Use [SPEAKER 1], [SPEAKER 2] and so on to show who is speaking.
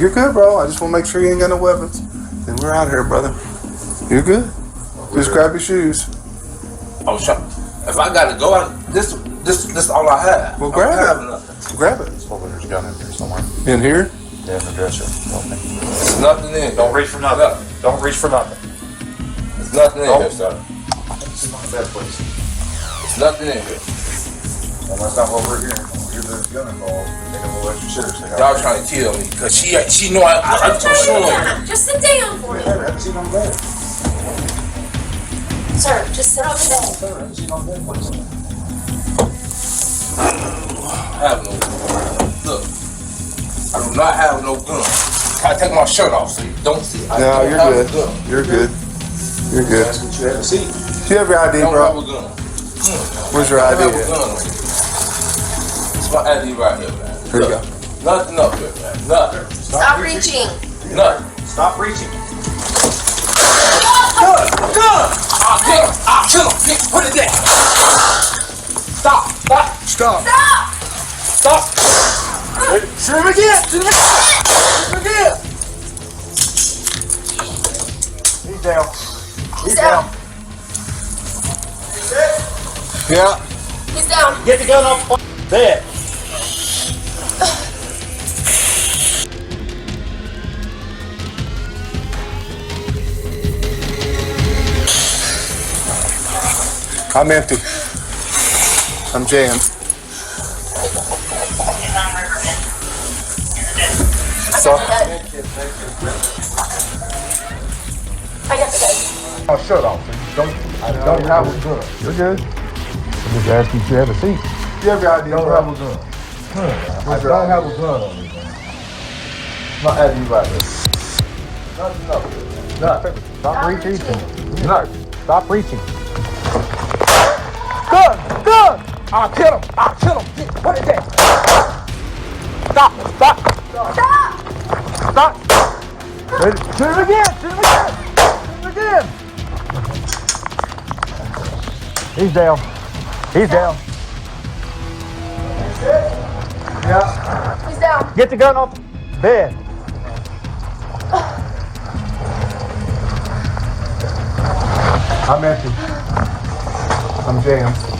[SPEAKER 1] You're good, bro. I just want to make sure you ain't got no weapons. Then we're out here, brother. You're good. Just grab your shoes.
[SPEAKER 2] I was trying. If I gotta go out, this all I have.
[SPEAKER 1] Well, grab it. Grab it.
[SPEAKER 3] Hopefully there's a gun in here somewhere.
[SPEAKER 1] In here?
[SPEAKER 3] Yeah, in the dresser.
[SPEAKER 2] There's nothing in here.
[SPEAKER 3] Don't reach for nothing. Don't reach for nothing.
[SPEAKER 2] There's nothing in here, sir.
[SPEAKER 3] Sit on the bed, please.
[SPEAKER 2] There's nothing in here.
[SPEAKER 3] Well, that's not what we're hearing. When we hear there's a gun involved, we take it a little extra seriously.
[SPEAKER 2] Y'all trying to kill me because she know I'm too short.
[SPEAKER 4] Just sit down for me.
[SPEAKER 3] Have a seat on the bed.
[SPEAKER 4] Sir, just sit on the bed.
[SPEAKER 3] Sir, have a seat on the bed, please.
[SPEAKER 2] I have no gun. Look, I do not have no gun. I take my shirt off so you don't see. I
[SPEAKER 1] No,
[SPEAKER 2] don't
[SPEAKER 1] you're
[SPEAKER 2] have
[SPEAKER 1] good.
[SPEAKER 2] a gun.
[SPEAKER 1] You're good. You're good.
[SPEAKER 3] That's what you have a seat.
[SPEAKER 1] Do you have your ID,
[SPEAKER 2] I don't
[SPEAKER 1] bro?
[SPEAKER 2] have a gun.
[SPEAKER 1] Where's your
[SPEAKER 2] I
[SPEAKER 1] ID?
[SPEAKER 2] don't have a gun on me. It's my ID right here, man.
[SPEAKER 1] Here you go.
[SPEAKER 2] Nothing up here, man. Nothing.
[SPEAKER 4] Stop reaching.
[SPEAKER 2] Nothing.
[SPEAKER 3] Stop reaching.
[SPEAKER 2] Gun! Gun! I'll kill him! I'll kill him! Put it there! Stop! Stop!
[SPEAKER 1] Stop.
[SPEAKER 2] Stop! Shoot him again! Shoot him again!
[SPEAKER 3] He's down.
[SPEAKER 4] He's down.
[SPEAKER 1] Yeah.
[SPEAKER 4] He's down.
[SPEAKER 3] Get the gun off the bed.
[SPEAKER 1] I'm empty. I'm jammed. So,
[SPEAKER 4] I got the gun.
[SPEAKER 3] Oh, shut off. I don't have a gun.
[SPEAKER 1] you're good.
[SPEAKER 3] I'm just asking if you have a seat.
[SPEAKER 1] You have your ID,
[SPEAKER 3] I don't
[SPEAKER 1] bro?
[SPEAKER 3] have a gun. I don't have a gun on me, man. Not at you right there. Nothing up there. Nothing. Stop reaching. No. Stop reaching. Gun! Gun! I'll kill him! I'll kill him! Put it there! Stop! Stop!
[SPEAKER 4] Stop!
[SPEAKER 3] Stop! Shoot him again! Shoot him again! Shoot him again! He's down. He's down. Yeah.
[SPEAKER 4] He's down.
[SPEAKER 3] Get the gun off the bed. I'm empty. I'm jammed.